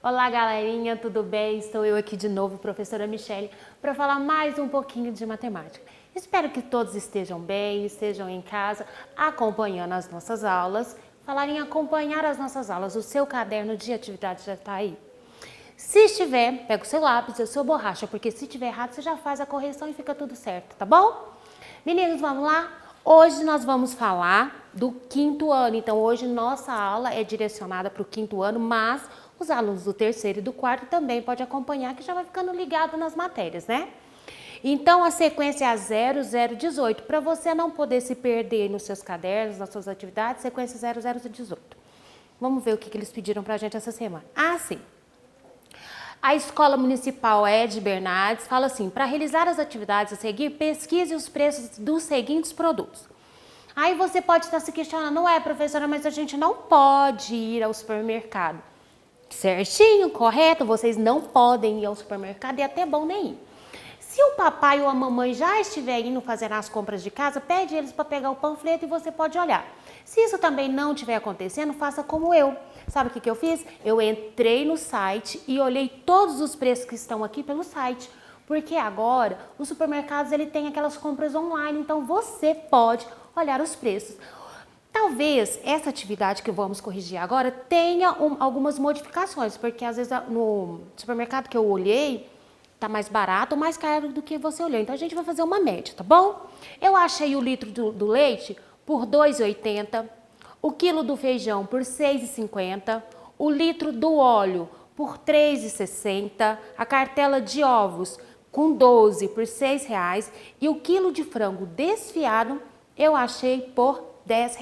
Olá, galerinha, tudo bem? Estou eu aqui de novo, professora Michele, para falar mais um pouquinho de matemática. Espero que todos estejam bem, estejam em casa, acompanhando as nossas aulas. Falar em acompanhar as nossas aulas, o seu caderno de atividade já está aí? Se estiver, pega o seu lápis, a sua borracha, porque se estiver errado, você já faz a correção e fica tudo certo, tá bom? Meninos, vamos lá? Hoje nós vamos falar do quinto ano, então hoje nossa aula é direcionada para o quinto ano, mas os alunos do terceiro e do quarto também podem acompanhar, que já vai ficando ligado nas matérias, né? Então a sequência é a 0018, para você não poder se perder nos seus cadernos, nas suas atividades, sequência 0018. Vamos ver o que eles pediram para a gente essa semana. Ah, sim. A Escola Municipal Ed Bernardes fala assim: para realizar as atividades a seguir, pesquise os preços dos seguintes produtos. Aí você pode estar se questionando, não é, professora, mas a gente não pode ir ao supermercado. Certinho, correto, vocês não podem ir ao supermercado e é até bom nem ir. Se o papai ou a mamãe já estiver indo fazer as compras de casa, pede eles para pegar o panfleto e você pode olhar. Se isso também não estiver acontecendo, faça como eu. Sabe o que eu fiz? Eu entrei no site e olhei todos os preços que estão aqui pelo site. Porque agora os supermercados ele tem aquelas compras online, então você pode olhar os preços. Talvez essa atividade que vamos corrigir agora tenha algumas modificações, porque às vezes no supermercado que eu olhei tá mais barato ou mais caro do que você olhou. Então a gente vai fazer uma média, tá bom? Eu achei o litro do leite por R$ 2,80, o quilo do feijão por R$ 6,50, o litro do óleo por R$ 3,60, a cartela de ovos com 12 por R$ 6,00 e o quilo de frango desfiado eu achei por R$ 10.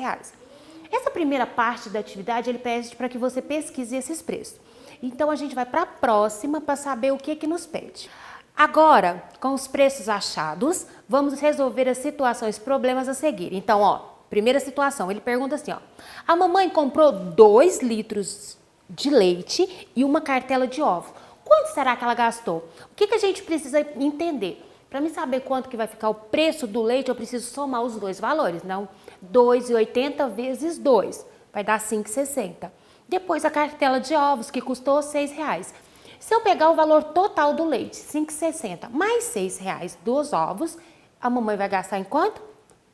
Essa primeira parte da atividade ele pede para que você pesquise esses preços. Então a gente vai para a próxima para saber o que nos pede. Agora, com os preços achados, vamos resolver as situações, problemas a seguir. Então, ó, primeira situação, ele pergunta assim, ó: a mamãe comprou 2 litros de leite e uma cartela de ovo. Quanto será que ela gastou? O que a gente precisa entender? Para mim saber quanto que vai ficar o preço do leite, eu preciso somar os dois valores. Não, 2,80 vezes 2, vai dar 5,60. Depois a cartela de ovos, que custou R$ 6,00. Se eu pegar o valor total do leite, 5,60, mais R$ 6,00 dos ovos, a mamãe vai gastar em quanto?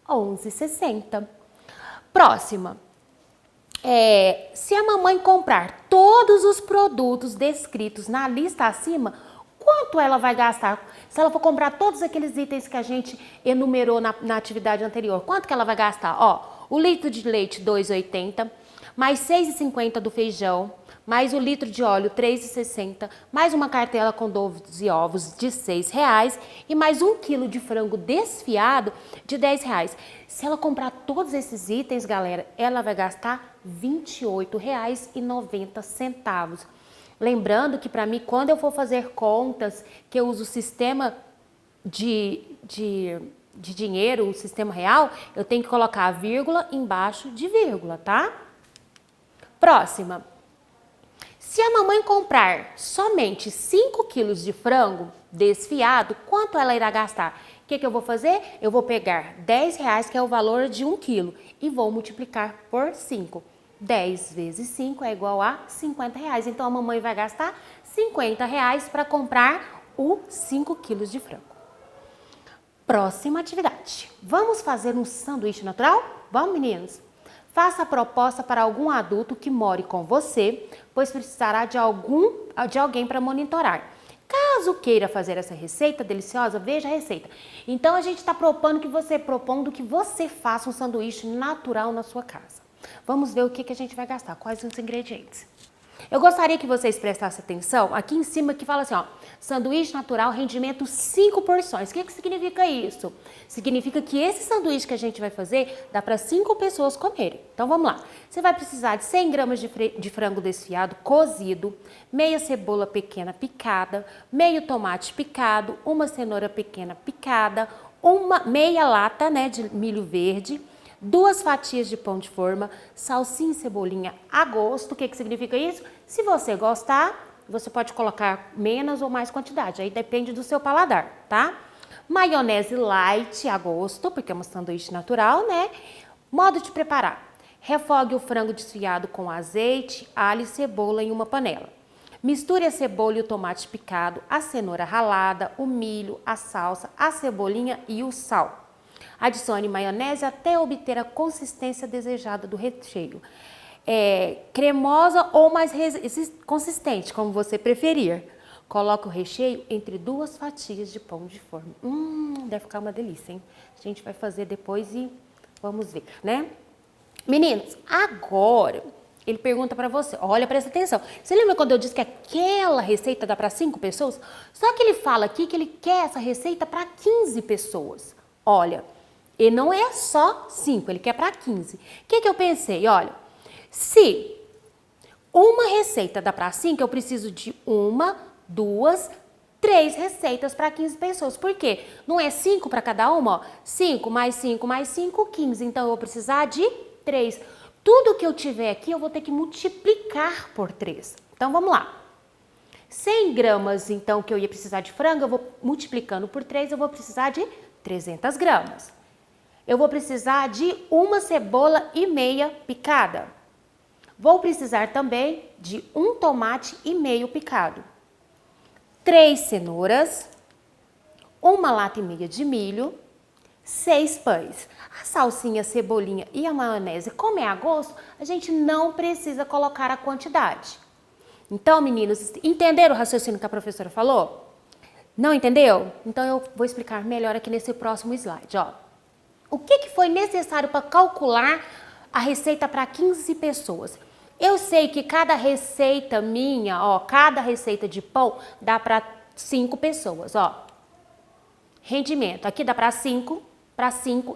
11,60. Próxima. Se a mamãe comprar todos os produtos descritos na lista acima, quanto ela vai gastar? Se ela for comprar todos aqueles itens que a gente enumerou na atividade anterior, quanto que ela vai gastar? Ó, o litro de leite, R$ 2,80, mais R$ 6,50 do feijão, mais o litro de óleo, R$ 3,60, mais uma cartela com 12 ovos de R$ 6,00 e mais 1 quilo de frango desfiado de R$ 10,00. Se ela comprar todos esses itens, galera, ela vai gastar R$ 28,90. Lembrando que para mim, quando eu for fazer contas, que eu uso o sistema de dinheiro, o sistema real, eu tenho que colocar a vírgula embaixo de vírgula, tá? Próxima. Se a mamãe comprar somente 5 quilos de frango desfiado, quanto ela irá gastar? O que eu vou fazer? Eu vou pegar R$ 10,00, que é o valor de 1 quilo, e vou multiplicar por 5. 10 vezes 5 é igual a R$ 50. Então, a mamãe vai gastar R$ 50 para comprar os 5 quilos de frango. Próxima atividade. Vamos fazer um sanduíche natural? Vamos, meninos? Faça a proposta para algum adulto que more com você, pois precisará de alguém para monitorar. Caso queira fazer essa receita deliciosa, veja a receita. Então, a gente está propondo que você faça um sanduíche natural na sua casa. Vamos ver o que a gente vai gastar, quais os ingredientes. Eu gostaria que vocês prestassem atenção aqui em cima que fala assim, ó, sanduíche natural, rendimento 5 porções. O que significa isso? Significa que esse sanduíche que a gente vai fazer dá para 5 pessoas comerem. Então vamos lá. Você vai precisar de 100 gramas de frango desfiado, cozido, meia cebola pequena picada, meio tomate picado, uma cenoura pequena picada, meia lata, né, de milho verde, 2 fatias de pão de forma, salsinha e cebolinha a gosto. O que significa isso? Se você gostar, você pode colocar menos ou mais quantidade, aí depende do seu paladar, tá? Maionese light a gosto, porque é um sanduíche natural, né? Modo de preparar: refogue o frango desfiado com azeite, alho e cebola em uma panela. Misture a cebola e o tomate picado, a cenoura ralada, o milho, a salsa, a cebolinha e o sal. Adicione maionese até obter a consistência desejada do recheio. Cremosa ou mais consistente, como você preferir. Coloque o recheio entre 2 fatias de pão de forma. Deve ficar uma delícia, hein? A gente vai fazer depois e vamos ver, né? Meninos, agora ele pergunta para você, olha, presta atenção. Você lembra quando eu disse que aquela receita dá para 5 pessoas? Só que ele fala aqui que ele quer essa receita para 15 pessoas. Olha, e não é só 5, ele quer para 15. O que eu pensei? Olha, se uma receita dá para 5, eu preciso de 1, 2, 3 receitas para 15 pessoas. Por quê? Não é 5 para cada uma? Ó. 5 mais 5 mais 5, 15. Então, eu vou precisar de 3. Tudo que eu tiver aqui, eu vou ter que multiplicar por 3. Então, vamos lá. 100 gramas, então, que eu ia precisar de frango, eu vou multiplicando por 3, eu vou precisar de 300 gramas. Eu vou precisar de 1 cebola e meia picada. Vou precisar também de 1 tomate e meio picado. 3 cenouras, 1 lata e meia de milho, 6 pães. A salsinha, a cebolinha e a maionese, como é a gosto, a gente não precisa colocar a quantidade. Então, meninos, entenderam o raciocínio que a professora falou? Não entendeu? Então, eu vou explicar melhor aqui nesse próximo slide. Ó. O que foi necessário para calcular a receita para 15 pessoas? Eu sei que cada receita minha, ó, cada receita de pão dá para 5 pessoas, ó. Rendimento, aqui dá para 5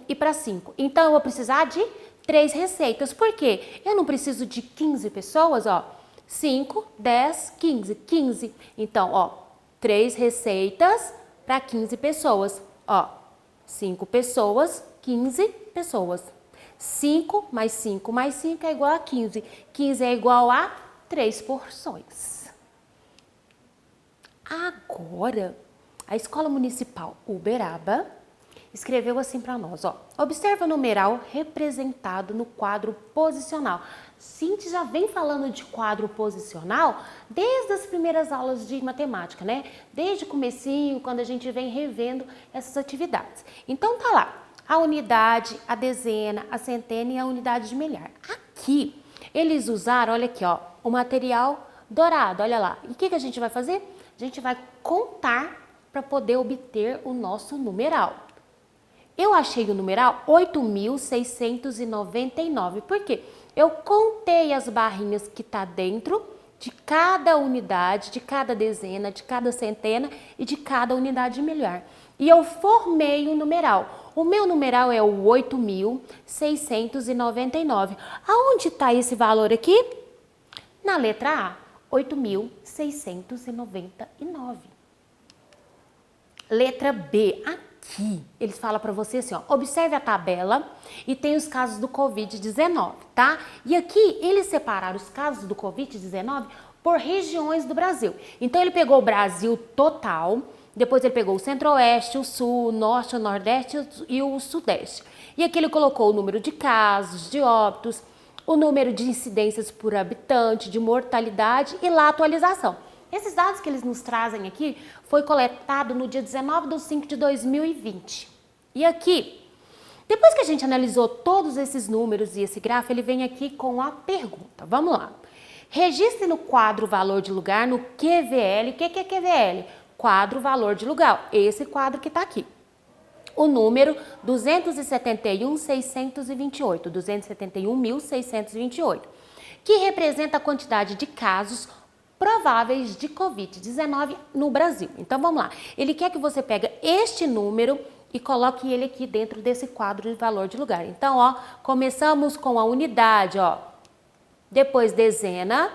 e para 5. Então, eu vou precisar de 3 receitas. Por quê? Eu não preciso de 15 pessoas, ó. 5, 10, 15, 15. Então, ó, 3 receitas para 15 pessoas, ó. 5 pessoas, 15 pessoas. 5 mais 5 mais 5 é igual a 15. 15 é igual a 3 porções. Agora, a Escola Municipal Uberaba escreveu assim para nós, ó. Observa o numeral representado no quadro posicional. Cintia já vem falando de quadro posicional desde as primeiras aulas de matemática, né? Desde o comecinho, quando a gente vem revendo essas atividades. Então, tá lá. A unidade, a dezena, a centena e a unidade de milhar. Aqui, eles usaram, olha aqui, ó, o material dourado, olha lá. E o que a gente vai fazer? A gente vai contar para poder obter o nosso numeral. Eu achei o numeral 8.699. Por quê? Eu contei as barrinhas que tá dentro de cada unidade, de cada dezena, de cada centena e de cada unidade de milhar. E eu formei o numeral. O meu numeral é o 8.699. Aonde está esse valor aqui? Na letra A, 8.699. Letra B, aqui, eles falam para você assim, ó, observe a tabela e tem os casos do Covid-19, tá? E aqui, eles separaram os casos do Covid-19 por regiões do Brasil. Então, ele pegou o Brasil total. Depois ele pegou o centro-oeste, o sul, o norte, o nordeste e o sudeste. E aqui ele colocou o número de casos, de óbitos, o número de incidências por habitante, de mortalidade e lá a atualização. Esses dados que eles nos trazem aqui foi coletado no dia 19/5/2020. E aqui, depois que a gente analisou todos esses números e esse gráfico, ele vem aqui com a pergunta. Vamos lá. Registre no quadro valor de lugar no QVL. O que é QVL? Quadro valor de lugar, esse quadro que está aqui. O número 271.628, 271.628, que representa a quantidade de casos prováveis de Covid-19 no Brasil. Então, vamos lá. Ele quer que você pegue este número e coloque ele aqui dentro desse quadro de valor de lugar. Então, ó, começamos com a unidade, ó. Depois, dezena,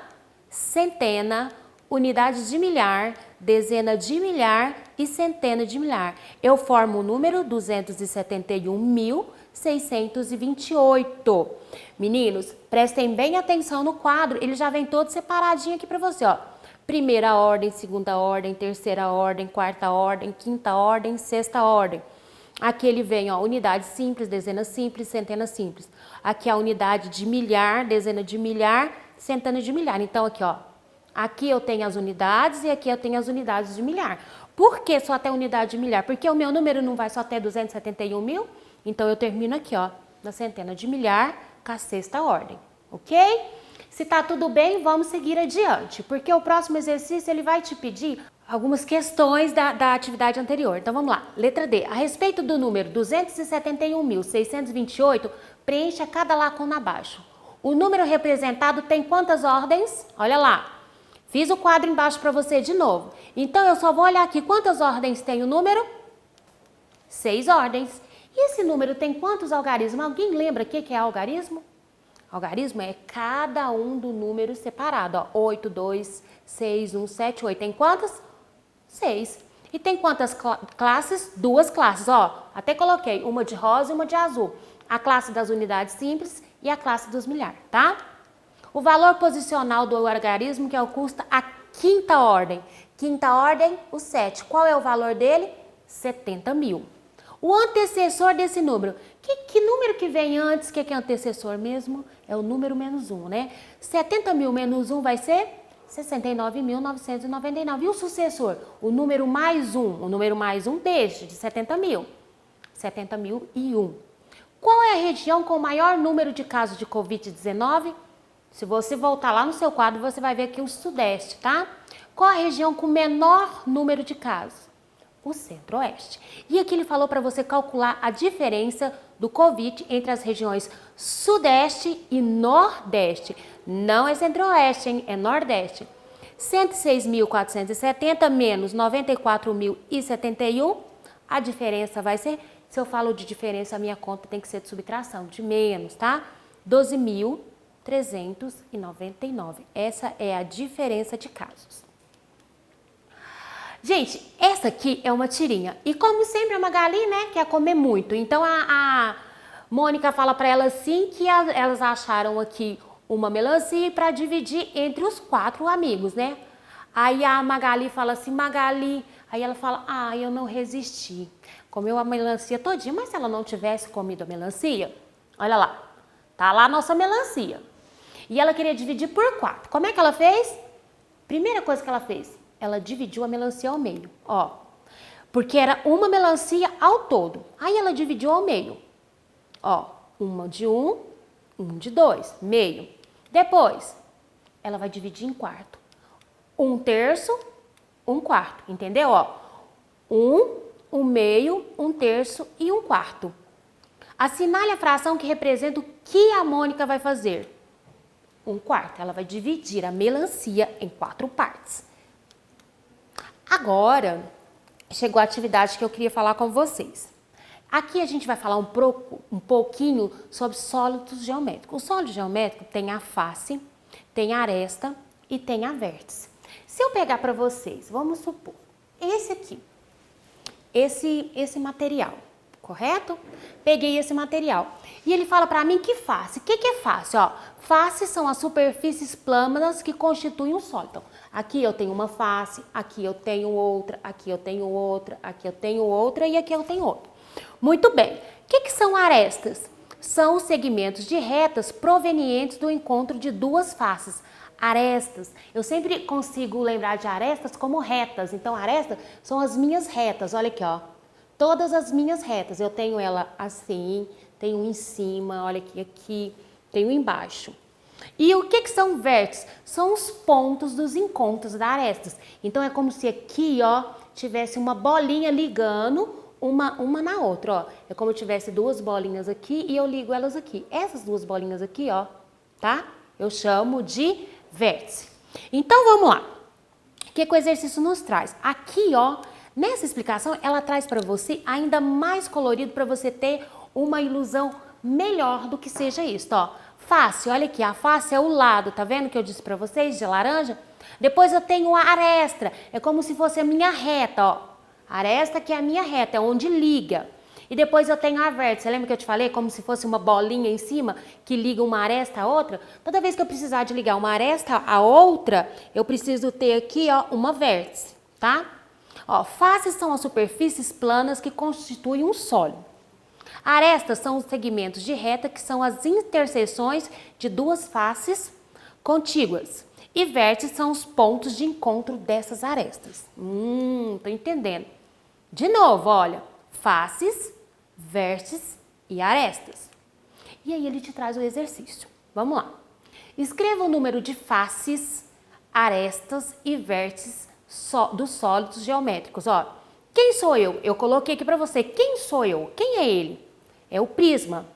centena, unidade de milhar, dezena de milhar e centena de milhar. Eu formo o número 271.628. Meninos, prestem bem atenção no quadro, ele já vem todo separadinho aqui para você, ó. Primeira ordem, segunda ordem, terceira ordem, quarta ordem, quinta ordem, sexta ordem. Aqui ele vem, ó, unidade simples, dezena simples, centena simples. Aqui a unidade de milhar, dezena de milhar, centena de milhar. Então, aqui, ó, Aqui eu tenho as unidades e aqui eu tenho as unidades de milhar. Por que só até unidade de milhar? Porque o meu número não vai só até 271 mil, então eu termino aqui, ó, na centena de milhar com a sexta ordem, ok? Se tá tudo bem, vamos seguir adiante, porque o próximo exercício ele vai te pedir algumas questões da atividade anterior. Então vamos lá. Letra D. A respeito do número 271.628, preencha cada lacuna abaixo. O número representado tem quantas ordens? Olha lá. Fiz o quadro embaixo para você de novo. Então eu só vou olhar aqui quantas ordens tem o número? 6 ordens. E esse número tem quantos algarismos? Alguém lembra o que é algarismo? Algarismo é cada um do número separado. Ó, 8, 2, 6, 1, 7, 8. Tem quantas? 6. E tem quantas classes? 2 classes. Ó, até coloquei uma de rosa e uma de azul. A classe das unidades simples e a classe dos milhares, tá? O valor posicional do algarismo que custa a quinta ordem. Quinta ordem, o 7. Qual é o valor dele? 70 mil. O antecessor desse número. Que número que vem antes? O que é antecessor mesmo? É o número menos 1, né? 70 mil menos 1 vai ser 69.999. E o sucessor? O número mais 1. O número mais 1 deste, de 70 mil. 70.001. Qual é a região com o maior número de casos de Covid-19? Se você voltar lá no seu quadro, você vai ver aqui o Sudeste, tá? Qual a região com menor número de casos? O Centro-Oeste. E aqui ele falou para você calcular a diferença do Covid entre as regiões Sudeste e Nordeste. Não é Centro-Oeste, hein? É Nordeste. 106.470 menos 94.071. A diferença vai ser, se eu falo de diferença, a minha conta tem que ser de subtração, de menos, tá? 12.399. Essa é a diferença de casos. Gente, essa aqui é uma tirinha. E como sempre a Magali, né, quer comer muito. Então a Mônica fala para ela assim que elas acharam aqui uma melancia para dividir entre os 4 amigos, né? Aí a Magali fala assim, Magali, aí ela fala, eu não resisti. Comeu a melancia todinha, mas se ela não tivesse comido a melancia, olha lá, tá lá a nossa melancia. E ela queria dividir por 4. Como é que ela fez? Primeira coisa que ela fez, ela dividiu a melancia ao meio, ó. Porque era uma melancia ao todo. Aí ela dividiu ao meio. Ó, uma de 1, um de 2, meio. Depois, ela vai dividir em quarto. 1/3, 1/4, entendeu? Ó, 1 meio, 1/3 e 1/4. Assinale a fração que representa o que a Mônica vai fazer. 1/4. Ela vai dividir a melancia em 4 partes. Agora, chegou a atividade que eu queria falar com vocês. Aqui a gente vai falar um pouquinho sobre sólidos geométricos. O sólido geométrico tem a face, tem a aresta e tem a vértice. Se eu pegar para vocês, vamos supor, esse aqui, esse material, correto? Peguei esse material. E ele fala para mim que face. O que é face? Ó, faces são as superfícies planas que constituem um sólido. Então, aqui eu tenho uma face, aqui eu tenho outra, aqui eu tenho outra, aqui eu tenho outra e aqui eu tenho outra. Muito bem. O que são arestas? São os segmentos de retas provenientes do encontro de 2 faces. Arestas, eu sempre consigo lembrar de arestas como retas. Então, arestas são as minhas retas. Olha aqui, ó. Todas as minhas retas. Eu tenho ela assim, tenho em cima, olha aqui, tenho embaixo. E o que são vértices? São os pontos dos encontros da arestas. Então, é como se aqui, ó, tivesse uma bolinha ligando uma na outra, ó. É como se tivesse 2 bolinhas aqui e eu ligo elas aqui. Essas 2 bolinhas aqui, ó, tá? Eu chamo de vértice. Então, vamos lá. O que o exercício nos traz? Aqui, ó, nessa explicação, ela traz para você ainda mais colorido para você ter uma ilusão melhor do que seja isso, ó. Face, olha aqui, a face é o lado, tá vendo que eu disse para vocês, de laranja? Depois eu tenho a aresta, é como se fosse a minha reta, ó. A aresta que é a minha reta, é onde liga. E depois eu tenho a vértice, lembra que eu te falei? Como se fosse uma bolinha em cima que liga uma aresta a outra. Toda vez que eu precisar de ligar uma aresta a outra, eu preciso ter aqui, ó, uma vértice, tá? Ó, faces são as superfícies planas que constituem um sólido. Arestas são os segmentos de reta que são as interseções de 2 faces contíguas. E vértices são os pontos de encontro dessas arestas. Tô entendendo. De novo, olha, faces, vértices e arestas. E aí ele te traz o exercício. Vamos lá. Escreva o número de faces, arestas e vértices dos sólidos geométricos. Ó, quem sou eu? Eu coloquei aqui para você. Quem sou eu? Quem é ele? É o prisma.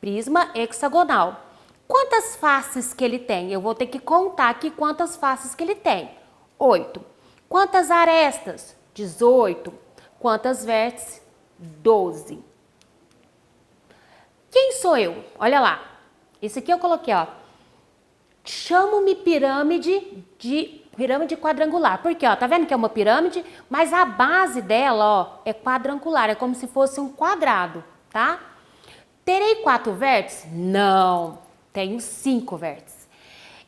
Prisma hexagonal. Quantas faces que ele tem? Eu vou ter que contar aqui quantas faces que ele tem. 8. Quantas arestas? 18. Quantas vértices? 12. Quem sou eu? Olha lá. Esse aqui eu coloquei, ó. Chamo-me pirâmide quadrangular. Porque, ó, tá vendo que é uma pirâmide? Mas a base dela, ó, é quadrangular. É como se fosse um quadrado, tá? Terei 4 vértices? Não. Tenho 5 vértices.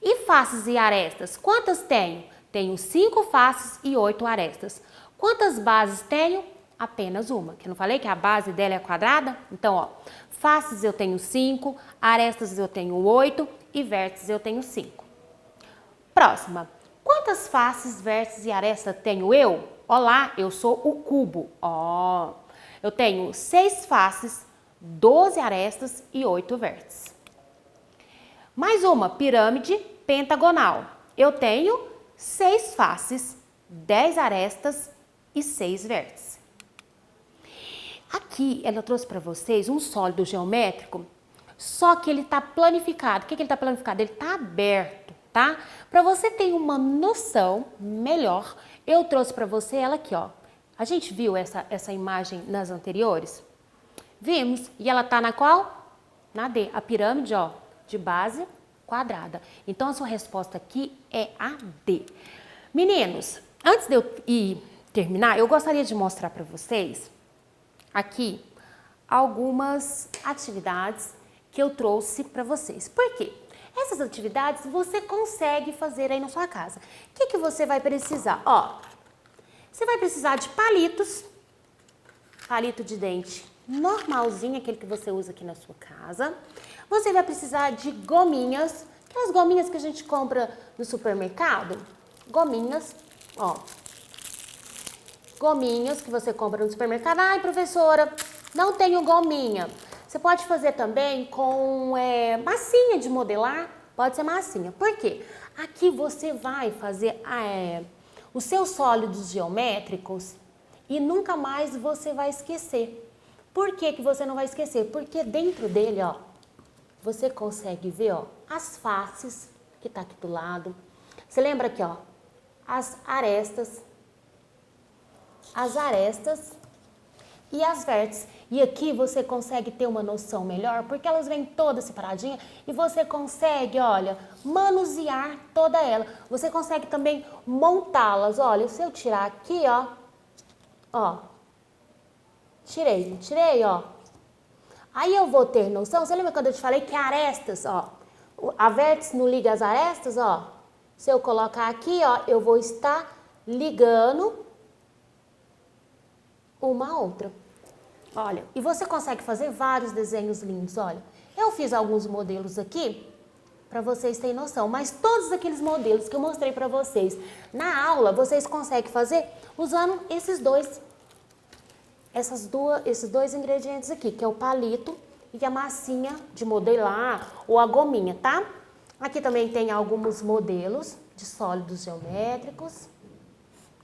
E faces e arestas? Quantas tenho? Tenho 5 faces e 8 arestas. Quantas bases tenho? Apenas uma. Que eu não falei que a base dela é quadrada? Então, ó, faces eu tenho 5, arestas eu tenho 8 e vértices eu tenho 5. Próxima. Quantas faces, vértices e arestas tenho eu? Olá, eu sou o cubo. Ó, eu tenho 6 faces, 12 arestas e 8 vértices. Mais uma, pirâmide pentagonal. Eu tenho 6 faces, 10 arestas e 6 vértices. Aqui ela trouxe para vocês um sólido geométrico, só que ele está planificado. O que ele está planificado? Ele está aberto, tá? Para você ter uma noção melhor, eu trouxe para você ela aqui, ó. A gente viu essa imagem nas anteriores? Vimos. E ela está na qual? Na D. A pirâmide, ó, de base quadrada. Então, a sua resposta aqui é a D. Meninos, antes de eu terminar, eu gostaria de mostrar para vocês aqui algumas atividades que eu trouxe para vocês. Por quê? Essas atividades você consegue fazer aí na sua casa. O que você vai precisar? Ó, você vai precisar de palitos, palito de dente normalzinho, aquele que você usa aqui na sua casa. Você vai precisar de gominhas, aquelas gominhas que a gente compra no supermercado. Gominhas, ó. Gominhas que você compra no supermercado. Ai, professora, não tenho gominha. Você pode fazer também com massinha de modelar. Pode ser massinha. Por quê? Aqui você vai fazer os seus sólidos geométricos e nunca mais você vai esquecer. Por que você não vai esquecer? Porque dentro dele, ó, você consegue ver, ó, as faces que tá aqui do lado. Você lembra aqui, ó, as arestas e as vértices. E aqui você consegue ter uma noção melhor, porque elas vêm todas separadinhas e você consegue, olha, manusear toda ela. Você consegue também montá-las. Olha, se eu tirar aqui, ó, tirei, ó. Aí eu vou ter noção, você lembra quando eu te falei que arestas, ó, a vértice não liga as arestas, ó? Se eu colocar aqui, ó, eu vou estar ligando uma a outra. Olha, e você consegue fazer vários desenhos lindos, olha. Eu fiz alguns modelos aqui para vocês terem noção, mas todos aqueles modelos que eu mostrei para vocês na aula, vocês conseguem fazer usando esses dois ingredientes aqui, que é o palito e a massinha de modelar ou a gominha, tá? Aqui também tem alguns modelos de sólidos geométricos,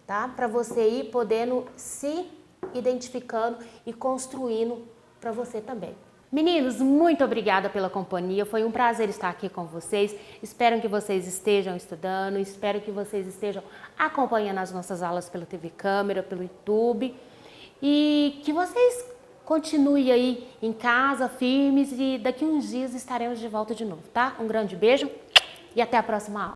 tá? Para você ir podendo se identificando e construindo para você também. Meninos, muito obrigada pela companhia, foi um prazer estar aqui com vocês, espero que vocês estejam estudando, espero que vocês estejam acompanhando as nossas aulas pela TV Câmera, pelo YouTube e que vocês continuem aí em casa, firmes e daqui uns dias estaremos de volta de novo, tá? Um grande beijo e até a próxima aula.